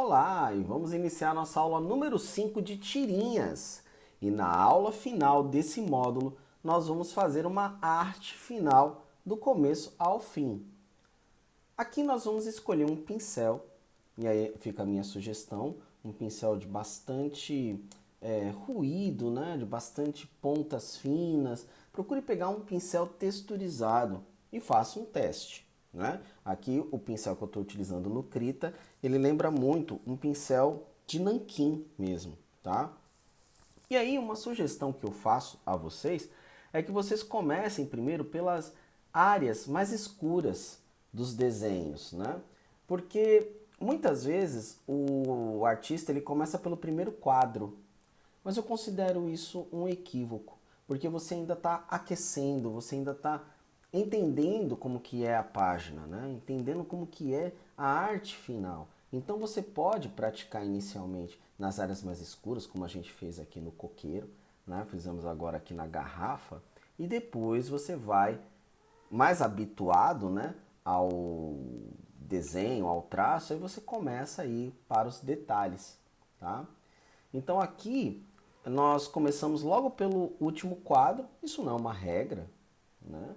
Olá, e vamos iniciar nossa aula número 5 de tirinhas. E na aula final desse módulo, nós vamos fazer uma arte final do começo ao fim. Aqui nós vamos escolher um pincel, e aí fica a minha sugestão, um pincel de bastante ruído, né? De bastante pontas finas. Procure pegar um pincel texturizado e faça um teste. Né? Aqui o pincel que eu estou utilizando no Krita, ele lembra muito um pincel de nanquim mesmo, tá? E aí uma sugestão que eu faço a vocês é que vocês comecem primeiro pelas áreas mais escuras dos desenhos, né? Porque muitas vezes o artista ele começa pelo primeiro quadro, mas eu considero isso um equívoco, porque você ainda está aquecendo, você ainda está entendendo como que é a página, né? Entendendo como que é a arte final. Então você pode praticar inicialmente nas áreas mais escuras, como a gente fez aqui no coqueiro, né? Fizemos agora aqui na garrafa, e depois você vai mais habituado, né, ao desenho, ao traço, aí você começa a ir para os detalhes, tá? Então aqui nós começamos logo pelo último quadro, isso não é uma regra, né?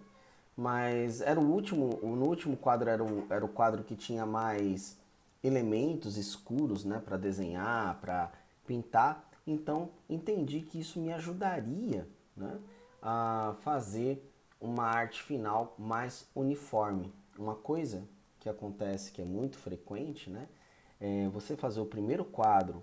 Mas era o último, no último quadro era o quadro que tinha mais elementos escuros, né, para desenhar, para pintar. Então entendi que isso me ajudaria, né, a fazer uma arte final mais uniforme. Uma coisa que acontece que é muito frequente, né, é você fazer o primeiro quadro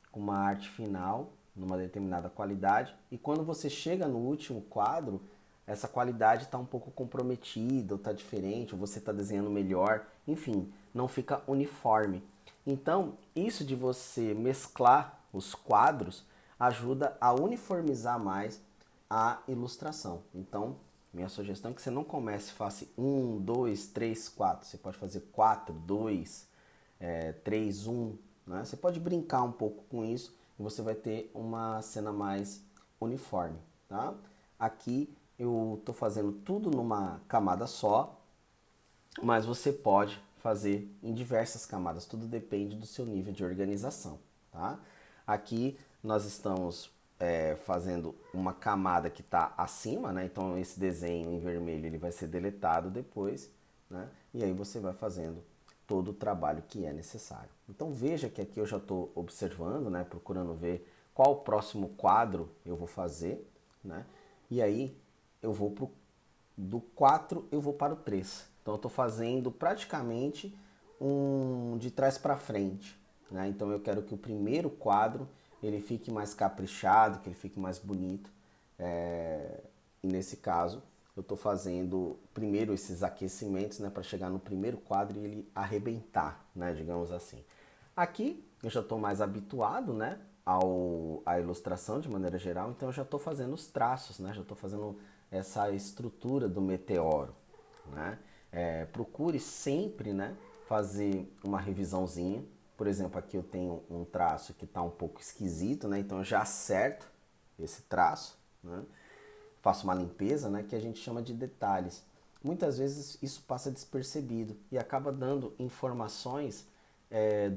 com uma arte final numa determinada qualidade e quando você chega no último quadro essa qualidade está um pouco comprometida, ou está diferente, ou você está desenhando melhor, enfim, não fica uniforme. Então, isso de você mesclar os quadros ajuda a uniformizar mais a ilustração. Então, minha sugestão é que você não comece e faça 1, 2, 3, 4. Você pode fazer 4, 2, 3, 1. Né? Você pode brincar um pouco com isso e você vai ter uma cena mais uniforme. Tá? Aqui eu estou fazendo tudo numa camada só, mas você pode fazer em diversas camadas, tudo depende do seu nível de organização, tá? Aqui nós estamos fazendo uma camada que está acima, né? Então esse desenho em vermelho ele vai ser deletado depois, né? E aí você vai fazendo todo o trabalho que é necessário. Então veja que aqui eu já estou observando, né? Procurando ver qual o próximo quadro eu vou fazer, né? E aí eu vou do 4 eu vou para o 3. Então eu estou fazendo praticamente um de trás para frente. Né? Então eu quero que o primeiro quadro ele fique mais caprichado, que ele fique mais bonito. E nesse caso eu estou fazendo primeiro esses aquecimentos, né, para chegar no primeiro quadro e ele arrebentar, né, digamos assim. Aqui eu já estou mais habituado, né, à ilustração de maneira geral, então eu já estou fazendo os traços, né, já estou fazendo essa estrutura do meteoro. Né? Procure sempre, né, fazer uma revisãozinha. Por exemplo, aqui eu tenho um traço que está um pouco esquisito, né, então eu já acerto esse traço, né? Faço uma limpeza, né, que a gente chama de detalhes. Muitas vezes isso passa despercebido e acaba dando informações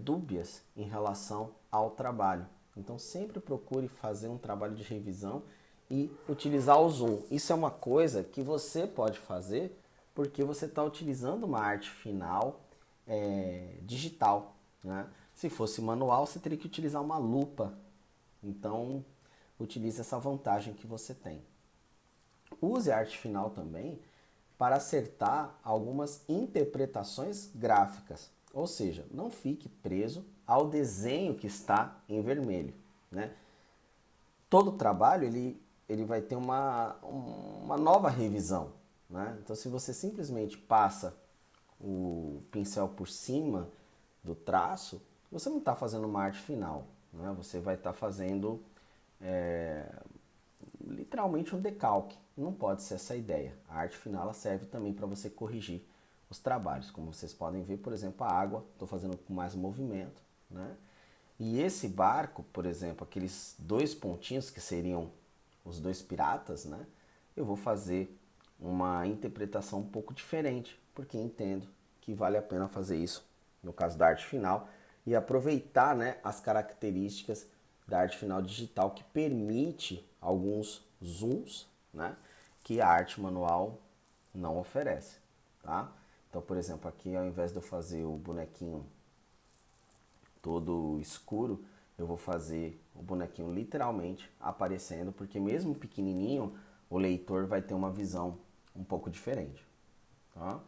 dúbias em relação ao trabalho. Então sempre procure fazer um trabalho de revisão e utilizar o zoom. Isso é uma coisa que você pode fazer porque você está utilizando uma arte final digital. Né? Se fosse manual, você teria que utilizar uma lupa. Então utilize essa vantagem que você tem. Use a arte final também para acertar algumas interpretações gráficas. Ou seja, não fique preso ao desenho que está em vermelho. Né? Todo trabalho ele vai ter uma nova revisão. Né? Então se você simplesmente passa o pincel por cima do traço, você não está fazendo uma arte final. Né? Você vai estar fazendo literalmente um decalque. Não pode ser essa a ideia. A arte final ela serve também para você corrigir os trabalhos. Como vocês podem ver, por exemplo, a água, estou fazendo com mais movimento. Né? E esse barco, por exemplo, aqueles dois pontinhos que seriam os dois piratas, né? Eu vou fazer uma interpretação um pouco diferente, porque entendo que vale a pena fazer isso, no caso da arte final, e aproveitar, né, as características da arte final digital que permite alguns zooms, né, que a arte manual não oferece, tá? Então, por exemplo, aqui ao invés de eu fazer o bonequinho todo escuro, eu vou fazer o bonequinho literalmente aparecendo, porque mesmo pequenininho, o leitor vai ter uma visão um pouco diferente, tá?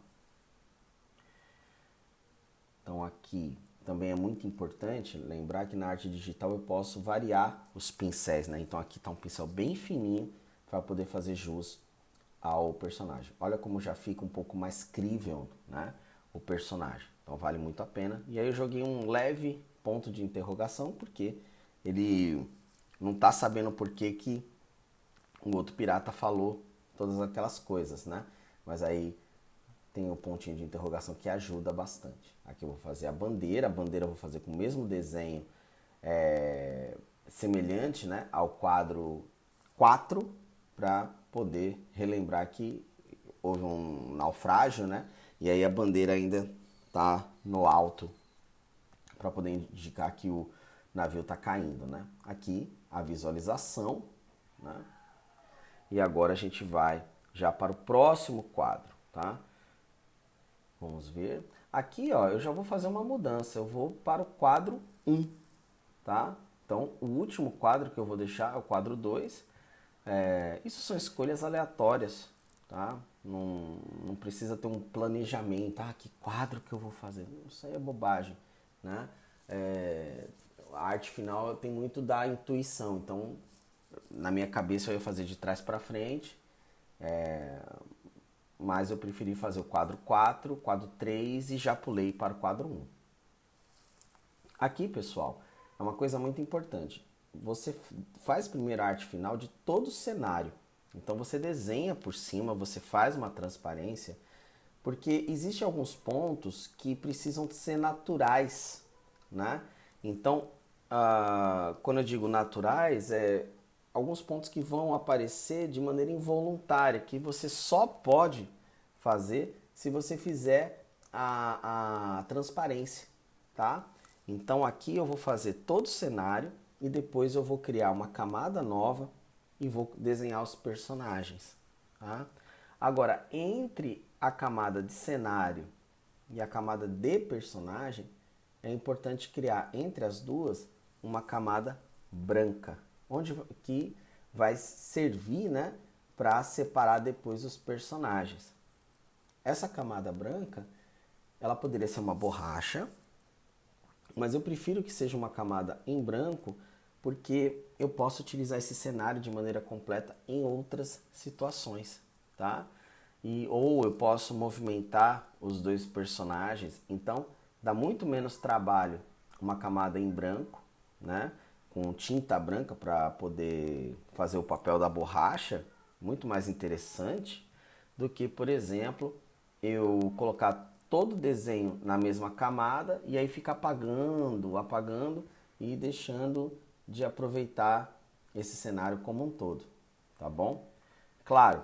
Então aqui também é muito importante lembrar que na arte digital eu posso variar os pincéis, né? Então aqui está um pincel bem fininho para poder fazer jus ao personagem. Olha como já fica um pouco mais crível, né, o personagem. Então vale muito a pena. E aí eu joguei um leve ponto de interrogação, porque ele não está sabendo por que o outro pirata falou todas aquelas coisas, né? Mas aí tem o pontinho de interrogação que ajuda bastante. Aqui eu vou fazer a bandeira eu vou fazer com o mesmo desenho semelhante, né, ao quadro 4, para poder relembrar que houve um naufrágio, né, e aí a bandeira ainda tá no alto para poder indicar que o navio está caindo, né. Aqui a visualização, né, e agora a gente vai já para o próximo quadro, tá? Vamos ver. Aqui, ó, eu já vou fazer uma mudança. Eu vou para o quadro 1, tá? Então, o último quadro que eu vou deixar é o quadro 2. Isso são escolhas aleatórias, tá? Não precisa ter um planejamento. Ah, que quadro que eu vou fazer? Isso aí é bobagem, né? A arte final tem muito da intuição. Então, na minha cabeça eu ia fazer de trás para frente. Mas eu preferi fazer o quadro 4, o quadro 3 e já pulei para o quadro 1. Aqui, pessoal, é uma coisa muito importante. Você faz primeiro a arte final de todo o cenário. Então você desenha por cima, você faz uma transparência, porque existem alguns pontos que precisam ser naturais, né? Então, quando eu digo naturais, alguns pontos que vão aparecer de maneira involuntária, que você só pode fazer se você fizer a transparência, tá? Então aqui eu vou fazer todo o cenário e depois eu vou criar uma camada nova e vou desenhar os personagens, tá? Agora, entre a camada de cenário e a camada de personagem, é importante criar entre as duas uma camada branca, onde que vai servir, né, para separar depois os personagens. Essa camada branca, ela poderia ser uma borracha, mas eu prefiro que seja uma camada em branco, porque eu posso utilizar esse cenário de maneira completa em outras situações, tá? Ou eu posso movimentar os dois personagens, então dá muito menos trabalho uma camada em branco, né? Com tinta branca para poder fazer o papel da borracha, muito mais interessante do que, por exemplo, eu colocar todo o desenho na mesma camada e aí ficar apagando e deixando de aproveitar esse cenário como um todo, tá bom? Claro,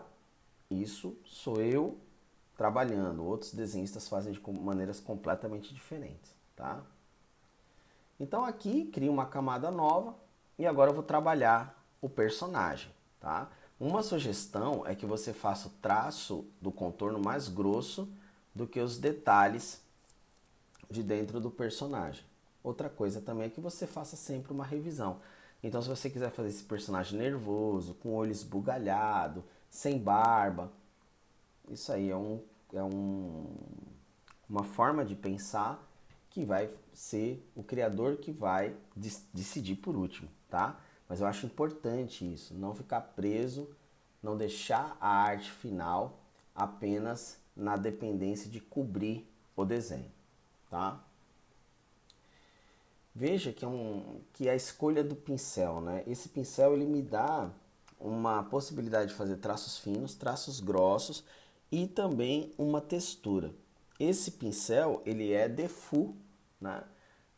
isso sou eu trabalhando, outros desenhistas fazem de maneiras completamente diferentes, tá? Então aqui crio uma camada nova e agora eu vou trabalhar o personagem, tá? Uma sugestão é que você faça o traço do contorno mais grosso do que os detalhes de dentro do personagem. Outra coisa também é que você faça sempre uma revisão. Então se você quiser fazer esse personagem nervoso, com o olho esbugalhado, sem barba, isso aí uma forma de pensar que vai ser o criador que vai decidir por último, tá? Mas eu acho importante isso, não ficar preso, não deixar a arte final apenas na dependência de cobrir o desenho, tá? Veja que a escolha do pincel, né? Esse pincel ele me dá uma possibilidade de fazer traços finos, traços grossos e também uma textura. Esse pincel ele é default, né,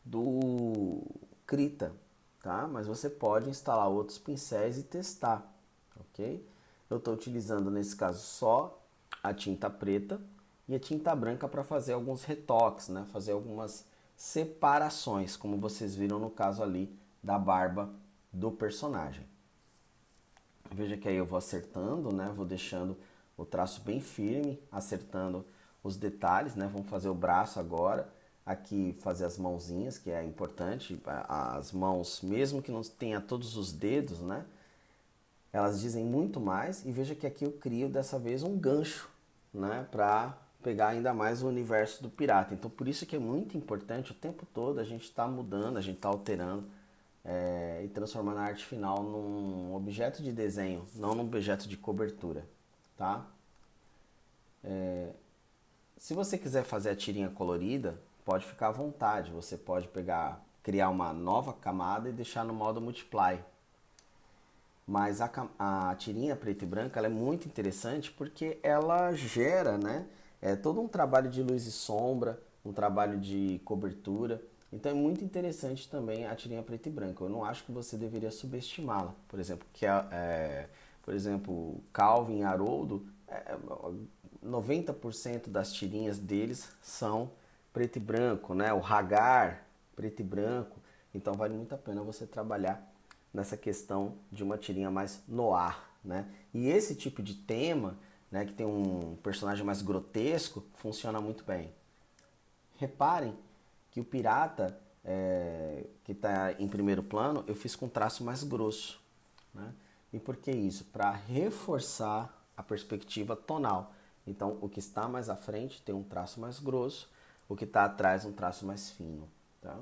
do Krita, tá? Mas você pode instalar outros pincéis e testar, ok? Eu estou utilizando nesse caso só a tinta preta e a tinta branca para fazer alguns retoques, né? Fazer algumas separações, como vocês viram no caso ali da barba do personagem. Veja que aí eu vou acertando, né? Vou deixando o traço bem firme, acertando os detalhes, né? Vamos fazer o braço agora. Aqui fazer as mãozinhas, que é importante. As mãos, mesmo que não tenha todos os dedos, né? Elas dizem muito mais. E veja que aqui eu crio dessa vez um gancho, né? Para pegar ainda mais o universo do pirata. Então por isso que é muito importante o tempo todo a gente está mudando, a gente está alterando e transformando a arte final num objeto de desenho, não num objeto de cobertura, tá? Se você quiser fazer a tirinha colorida, pode ficar à vontade. Você pode pegar, criar uma nova camada e deixar no modo multiply. Mas a tirinha preta e branca ela é muito interessante porque ela gera, né, todo um trabalho de luz e sombra, um trabalho de cobertura. Então é muito interessante também a tirinha preta e branca. Eu não acho que você deveria subestimá-la. Por exemplo, por exemplo, Calvin e Haroldo, 90% das tirinhas deles são preto e branco, né? O Hagar, preto e branco. Então vale muito a pena você trabalhar nessa questão de uma tirinha mais noir, né? E esse tipo de tema, né, que tem um personagem mais grotesco, funciona muito bem. Reparem que o pirata que está em primeiro plano, eu fiz com traço mais grosso, né? E por que isso? Para reforçar a perspectiva tonal. Então, o que está mais à frente tem um traço mais grosso, o que está atrás um traço mais fino, tá?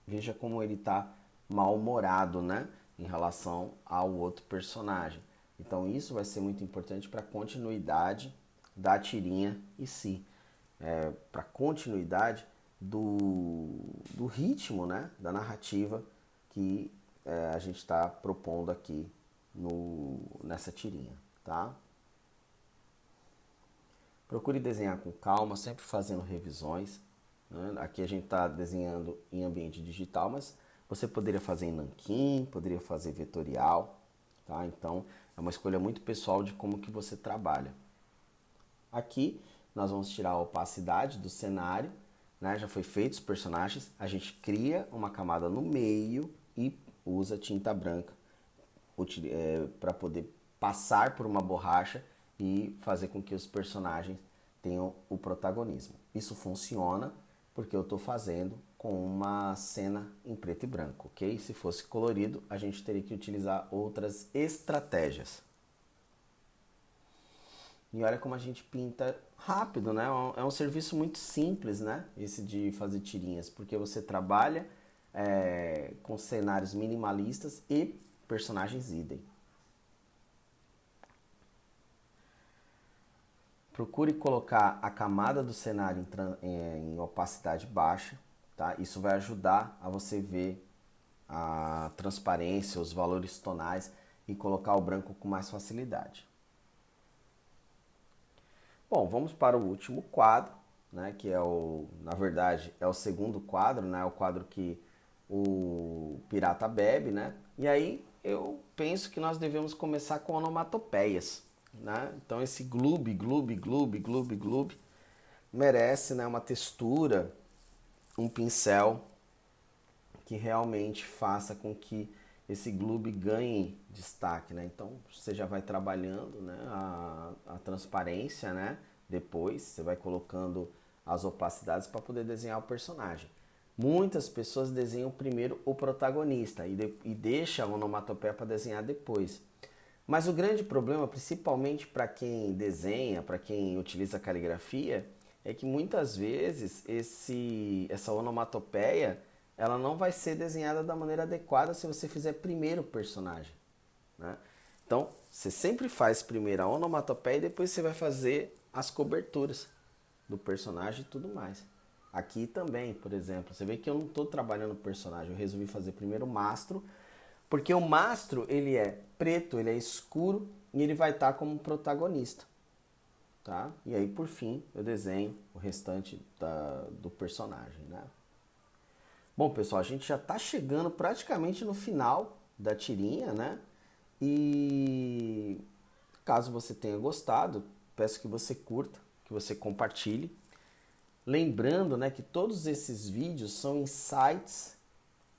Veja como ele está mal-humorado, né, em relação ao outro personagem. Então isso vai ser muito importante para a continuidade da tirinha em si, para a continuidade do ritmo, né, da narrativa que a gente está propondo aqui nessa tirinha, tá? Procure desenhar com calma, sempre fazendo revisões, né? Aqui a gente está desenhando em ambiente digital, mas você poderia fazer em nanquim, poderia fazer vetorial, tá? Então é uma escolha muito pessoal de como que você trabalha. Aqui nós vamos tirar a opacidade do cenário, né? Já foi feito os personagens, a gente cria uma camada no meio e usa tinta branca para poder passar por uma borracha e fazer com que os personagens tenham o protagonismo. Isso funciona porque eu estou fazendo com uma cena em preto e branco, ok? Se fosse colorido, a gente teria que utilizar outras estratégias. E olha como a gente pinta rápido, né? É um serviço muito simples, né? Esse de fazer tirinhas, porque você trabalha com cenários minimalistas e personagens idem. Procure colocar a camada do cenário em opacidade baixa, tá? Isso vai ajudar a você ver a transparência, os valores tonais e colocar o branco com mais facilidade. Bom, vamos para o último quadro, né? Que na verdade, é o segundo quadro, né? O quadro que o pirata bebe, né? E aí eu penso que nós devemos começar com onomatopeias, né? Então esse gloob, gloob, gloob, gloob, gloob merece, né, uma textura, um pincel que realmente faça com que esse gloob ganhe destaque, né? Então você já vai trabalhando, né, a transparência, né? Depois você vai colocando as opacidades para poder desenhar o personagem. Muitas pessoas desenham primeiro o protagonista e deixam a onomatopeia para desenhar depois. Mas o grande problema, principalmente para quem desenha, para quem utiliza caligrafia, é que muitas vezes essa onomatopeia ela não vai ser desenhada da maneira adequada se você fizer primeiro o personagem, né? Então, você sempre faz primeiro a onomatopeia e depois você vai fazer as coberturas do personagem e tudo mais. Aqui também, por exemplo, você vê que eu não estou trabalhando o personagem, eu resolvi fazer primeiro o mastro, porque o mastro ele é preto, ele é escuro e ele vai estar como protagonista, tá? E aí por fim eu desenho o restante do personagem, né? Bom, pessoal, a gente já está chegando praticamente no final da tirinha, né? E caso você tenha gostado, peço que você curta, que você compartilhe. Lembrando, né, que todos esses vídeos são insights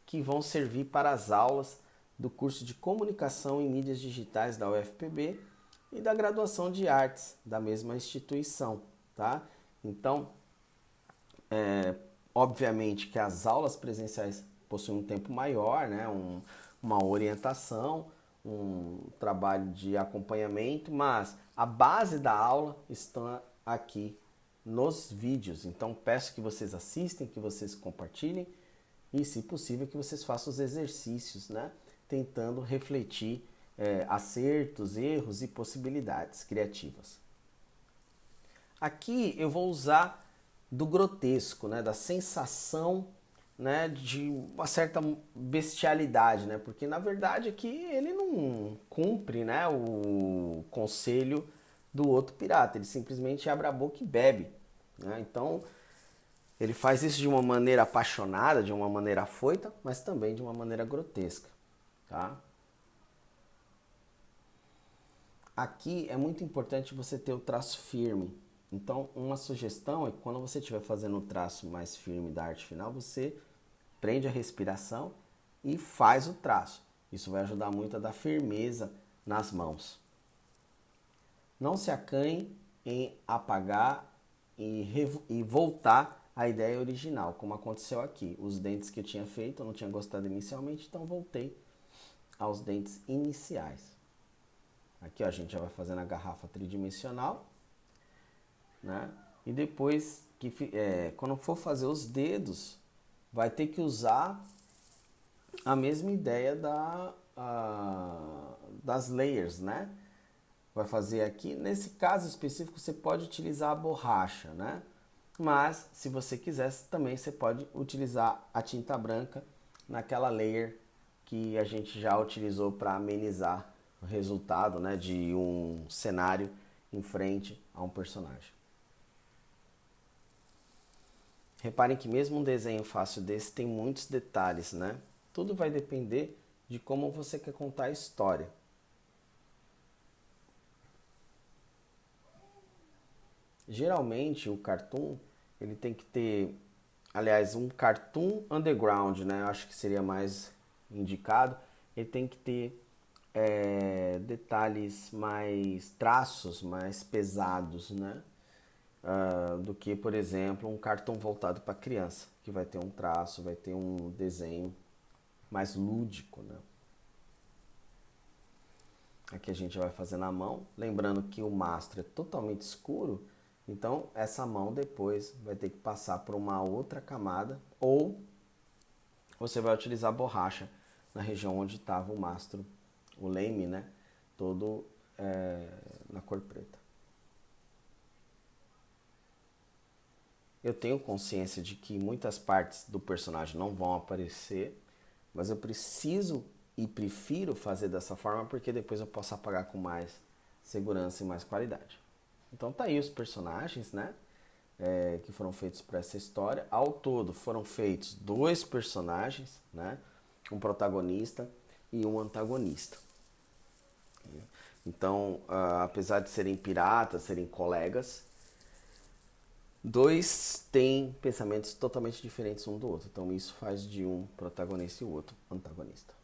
que vão servir para as aulas do curso de Comunicação em Mídias Digitais da UFPB e da graduação de Artes da mesma instituição, tá? Então, obviamente que as aulas presenciais possuem um tempo maior, né? Uma orientação, um trabalho de acompanhamento, mas a base da aula está aqui nos vídeos. Então peço que vocês assistem, que vocês compartilhem e, se possível, que vocês façam os exercícios, né? Tentando refletir acertos, erros e possibilidades criativas. Aqui eu vou usar do grotesco, né? Da sensação, né, de uma certa bestialidade, né? Porque na verdade aqui ele não cumpre, né, o conselho do outro pirata, ele simplesmente abre a boca e bebe, né? Então ele faz isso de uma maneira apaixonada, de uma maneira afoita, mas também de uma maneira grotesca, tá? Aqui é muito importante você ter o traço firme. Então, uma sugestão é que quando você estiver fazendo o traço mais firme da arte final, você prende a respiração e faz o traço. Isso vai ajudar muito a dar firmeza nas mãos. Não se acanhe em apagar e voltar à ideia original, como aconteceu aqui. Os dentes que eu tinha feito, eu não tinha gostado inicialmente, então voltei aos dentes iniciais. Aqui ó, a gente já vai fazendo a garrafa tridimensional, né? E depois, quando for fazer os dedos, vai ter que usar a mesma ideia das layers, né? Vai fazer aqui, nesse caso específico, você pode utilizar a borracha, né? Mas, se você quiser, também você pode utilizar a tinta branca naquela layer que a gente já utilizou para amenizar o resultado, né, de um cenário em frente a um personagem. Reparem que mesmo um desenho fácil desse tem muitos detalhes, né? Tudo vai depender de como você quer contar a história. Geralmente o cartoon, ele tem que ter, aliás, um cartoon underground, né? Eu acho que seria mais indicado. Ele tem que ter detalhes mais, traços mais pesados, né? Do que, por exemplo, um cartão voltado para criança, que vai ter um traço, vai ter um desenho mais lúdico, né? Aqui a gente vai fazer na mão, lembrando que o mastro é totalmente escuro, então essa mão depois vai ter que passar por uma outra camada, ou você vai utilizar a borracha na região onde estava o mastro, o leme, né? Todo na cor preta. Eu tenho consciência de que muitas partes do personagem não vão aparecer, mas eu preciso e prefiro fazer dessa forma porque depois eu posso apagar com mais segurança e mais qualidade. Então tá aí os personagens, né, que foram feitos para essa história. Ao todo foram feitos 2 personagens, né, um protagonista e um antagonista. Então, apesar de serem piratas, serem colegas, 2 têm pensamentos totalmente diferentes um do outro. Então isso faz de um protagonista e o outro antagonista.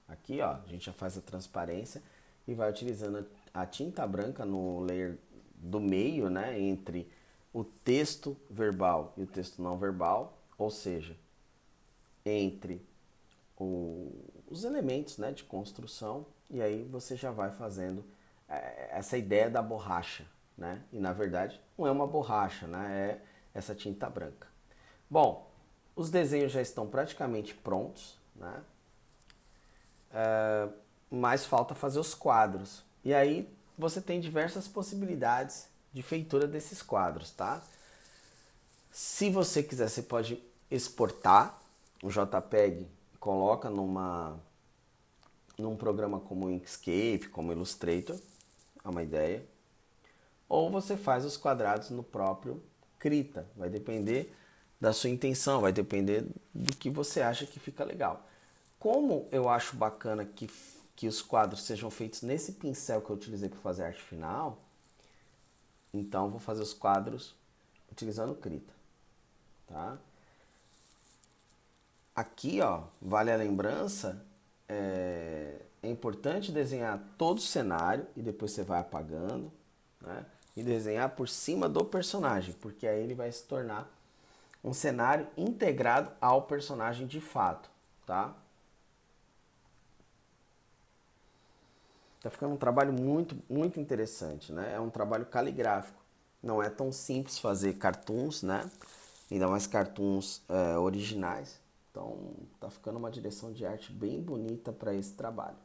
Aqui ó, a gente já faz a transparência e vai utilizando a tinta branca no layer do meio, né, entre o texto verbal e o texto não verbal, ou seja, entre os elementos, né, de construção, e aí você já vai fazendo essa ideia da borracha, né? E na verdade não é uma borracha, né? É essa tinta branca. Bom, os desenhos já estão praticamente prontos, né? Mas falta fazer os quadros. E aí você tem diversas possibilidades de feitura desses quadros, tá? Se você quiser, você pode exportar um JPEG e coloca num programa como Inkscape, como Illustrator, é uma ideia. Ou você faz os quadrados no próprio Krita. Vai depender da sua intenção, vai depender do que você acha que fica legal. Como eu acho bacana que os quadros sejam feitos nesse pincel que eu utilizei para fazer a arte final, Então, vou fazer os quadros utilizando Krita, tá? Aqui, ó, vale a lembrança, é importante desenhar todo o cenário e depois você vai apagando, né? E desenhar por cima do personagem, porque aí ele vai se tornar um cenário integrado ao personagem de fato, tá? Tá ficando um trabalho muito interessante, né? É um trabalho caligráfico. Não é tão simples fazer cartoons, né? Ainda mais cartoons originais. Então, tá ficando uma direção de arte bem bonita para esse trabalho.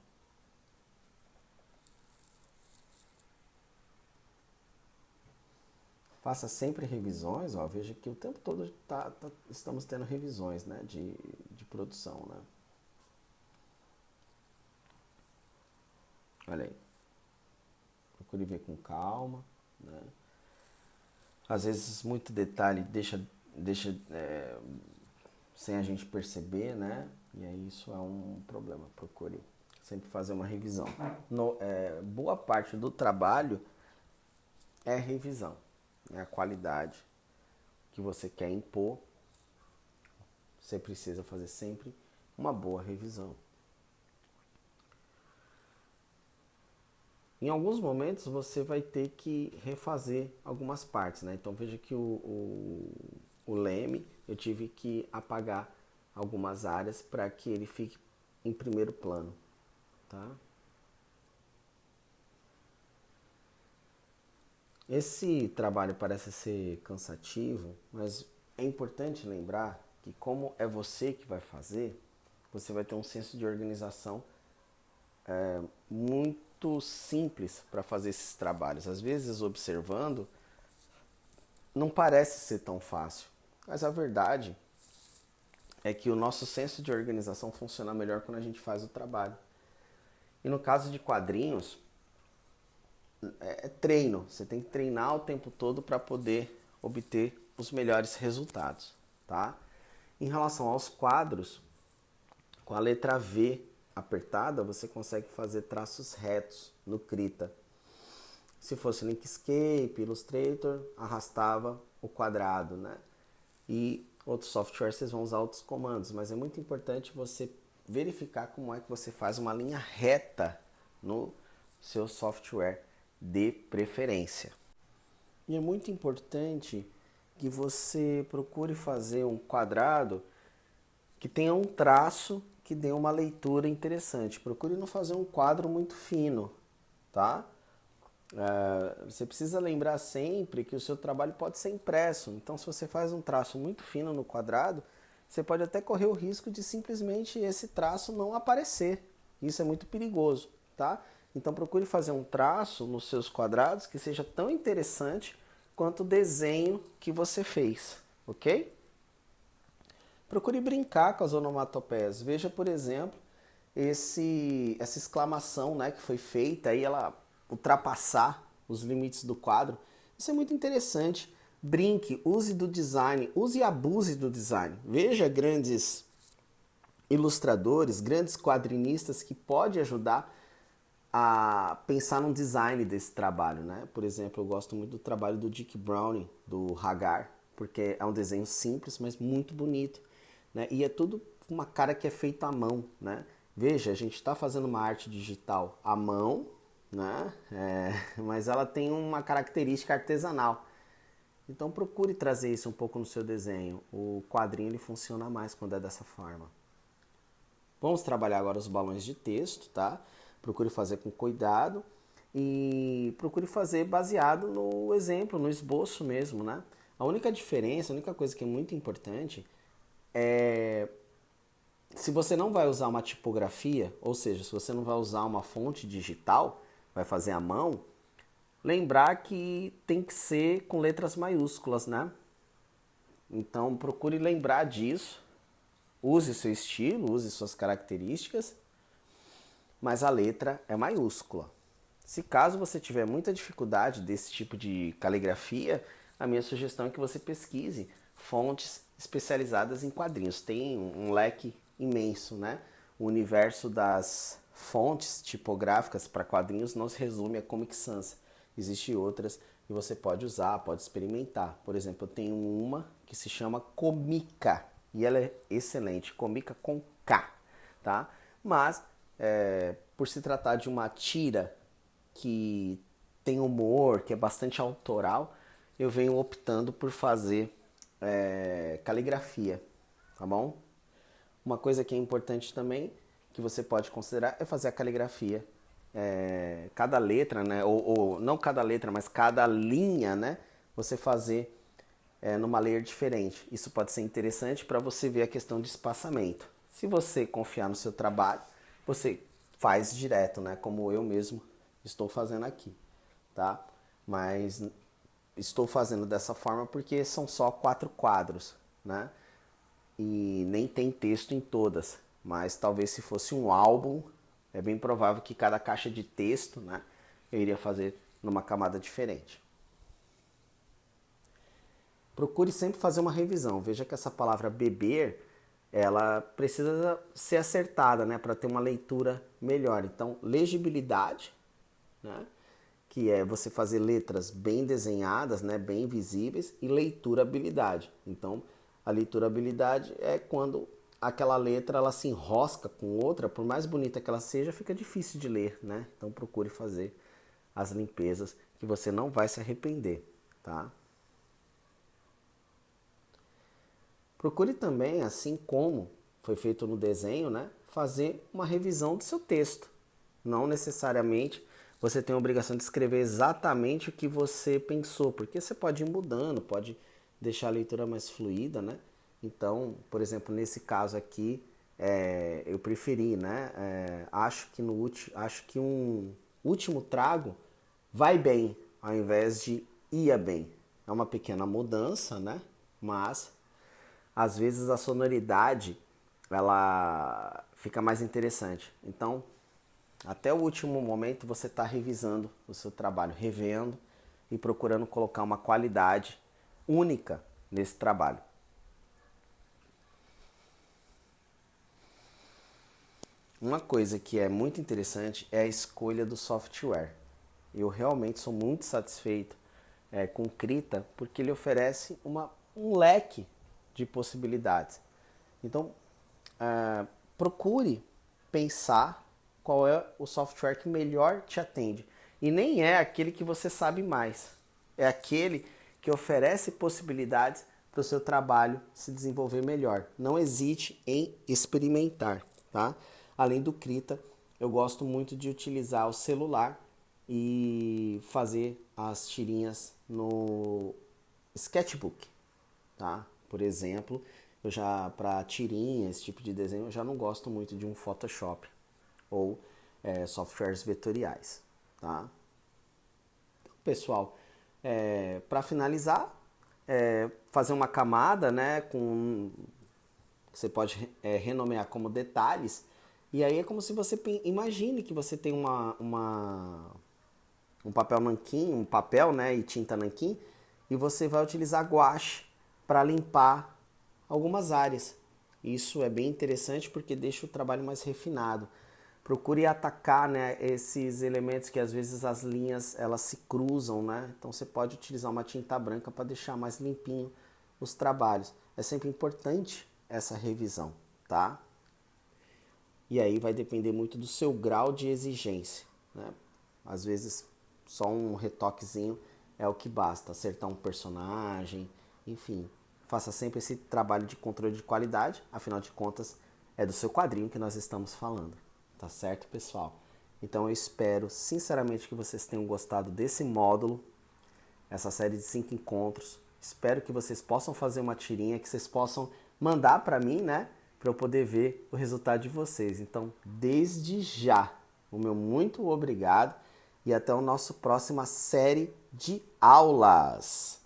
Faça sempre revisões, ó. Veja que o tempo todo estamos tendo revisões, né? De produção, né? Olha aí. Procure ver com calma, né? Às vezes muito detalhe deixa sem a gente perceber, né? E aí isso é um problema. Procure sempre fazer uma revisão. Boa parte do trabalho é revisão, é a qualidade que você quer impor. Você precisa fazer sempre uma boa revisão. Em alguns momentos você vai ter que refazer algumas partes, né? Então veja que o leme eu tive que apagar algumas áreas para que ele fique em primeiro plano, tá? Esse trabalho parece ser cansativo, mas é importante lembrar que como é você que vai fazer, você vai ter um senso de organização muito simples para fazer esses trabalhos. Às vezes, observando, não parece ser tão fácil, mas a verdade é que o nosso senso de organização funciona melhor quando a gente faz o trabalho. E no caso de quadrinhos, é treino. Você tem que treinar o tempo todo para poder obter os melhores resultados, tá? Em relação aos quadros, com a letra V apertada, você consegue fazer traços retos no Krita. Se fosse no Inkscape, Illustrator, arrastava o quadrado, né? E outros softwares vocês vão usar outros comandos, mas é muito importante você verificar como é que você faz uma linha reta no seu software de preferência. E é muito importante que você procure fazer um quadrado que tenha um traço que dê uma leitura interessante. Procure não fazer um quadro muito fino, tá? Você precisa lembrar sempre que o seu trabalho pode ser impresso. Então, se você faz um traço muito fino no quadrado, você pode até correr o risco de simplesmente esse traço não aparecer. Isso é muito perigoso, tá? Então, procure fazer um traço nos seus quadrados que seja tão interessante quanto o desenho que você fez, ok? Procure brincar com as onomatopeias. Veja, por exemplo, essa exclamação, né, que foi feita, aí ela ultrapassar os limites do quadro. Isso é muito interessante. Brinque, use do design, use e abuse do design. Veja grandes ilustradores, grandes quadrinistas que podem ajudar a pensar no design desse trabalho, né? Por exemplo, eu gosto muito do trabalho do Dick Browning, do Hagar, porque é um desenho simples, mas muito bonito, né? E é tudo uma cara que é feita à mão, né? Veja, a gente está fazendo uma arte digital à mão, né? Mas ela tem uma característica artesanal. Então procure trazer isso um pouco no seu desenho. O quadrinho ele funciona mais quando é dessa forma. Vamos trabalhar agora os balões de texto, tá? Procure fazer com cuidado e procure fazer baseado no exemplo, no esboço mesmo, né? A única diferença, a única coisa que é muito importante é se você não vai usar uma tipografia, ou seja, se você não vai usar uma fonte digital, vai fazer à mão, lembrar que tem que ser com letras maiúsculas, né? Então procure lembrar disso. Use seu estilo, use suas características, mas a letra é maiúscula. Se caso você tiver muita dificuldade desse tipo de caligrafia, a minha sugestão é que você pesquise fontes especializadas em quadrinhos. Tem um leque imenso, né? O universo das fontes tipográficas para quadrinhos não se resume a Comic Sans. Existem outras e você pode usar, pode experimentar. Por exemplo, eu tenho uma que se chama Comica e ela é excelente, Comica com K, tá? Mas por se tratar de uma tira que tem humor, que é bastante autoral, eu venho optando por fazer caligrafia, tá bom? Uma coisa que é importante também, que você pode considerar, é fazer a caligrafia. Cada letra, né, ou não cada letra, mas cada linha, né, você fazer numa layer diferente. Isso pode ser interessante para você ver a questão de espaçamento. Se você confiar no seu trabalho, você faz direto, né, como eu mesmo estou fazendo aqui, tá? Mas estou fazendo dessa forma porque são só 4 quadros, né? E nem tem texto em todas, mas talvez se fosse um álbum, é bem provável que cada caixa de texto, né, eu iria fazer numa camada diferente. Procure sempre fazer uma revisão. Veja que essa palavra beber, ela precisa ser acertada, né, para ter uma leitura melhor. Então, legibilidade, né, que é você fazer letras bem desenhadas, né, bem visíveis, e leiturabilidade. Então, a leiturabilidade é quando aquela letra ela se enrosca com outra, por mais bonita que ela seja, fica difícil de ler, né? Então procure fazer as limpezas que você não vai se arrepender, tá? Procure também, assim como foi feito no desenho, né, fazer uma revisão do seu texto. Não necessariamente você tem a obrigação de escrever exatamente o que você pensou, porque você pode ir mudando, pode deixar a leitura mais fluida, né? Então, por exemplo, nesse caso aqui, eu preferi, né? Acho que um último trago vai bem, ao invés de ia bem. É uma pequena mudança, né? Mas às vezes a sonoridade ela fica mais interessante. Então, até o último momento você está revisando o seu trabalho, revendo e procurando colocar uma qualidade única nesse trabalho. Uma coisa que é muito interessante é a escolha do software. Eu realmente sou muito satisfeito com o Krita porque ele oferece um leque de possibilidades. Então, procure pensar qual é o software que melhor te atende. E nem é aquele que você sabe mais. É aquele que oferece possibilidades para o seu trabalho se desenvolver melhor. Não hesite em experimentar, tá? Além do Krita, eu gosto muito de utilizar o celular e fazer as tirinhas no Sketchbook, tá? Por exemplo, eu já para tirinha, esse tipo de desenho, eu já não gosto muito de um Photoshop ou softwares vetoriais, tá? Então, pessoal, para finalizar, fazer uma camada, né, com que você pode renomear como detalhes, e aí é como se você imagine que você tem um papel nanquim, um papel, né, e tinta nanquim, e você vai utilizar guache para limpar algumas áreas. Isso é bem interessante porque deixa o trabalho mais refinado. Procure atacar, né, esses elementos que às vezes as linhas elas se cruzam, né? Então você pode utilizar uma tinta branca para deixar mais limpinho os trabalhos. É sempre importante essa revisão, tá? E aí vai depender muito do seu grau de exigência, né? Às vezes só um retoquezinho é o que basta, acertar um personagem, enfim. Faça sempre esse trabalho de controle de qualidade, afinal de contas é do seu quadrinho que nós estamos falando, tá certo, pessoal? Então eu espero sinceramente que vocês tenham gostado desse módulo, essa série de 5 encontros. Espero que vocês possam fazer uma tirinha, que vocês possam mandar para mim, né? Para eu poder ver o resultado de vocês. Então, desde já, o meu muito obrigado e até a nossa próxima série de aulas.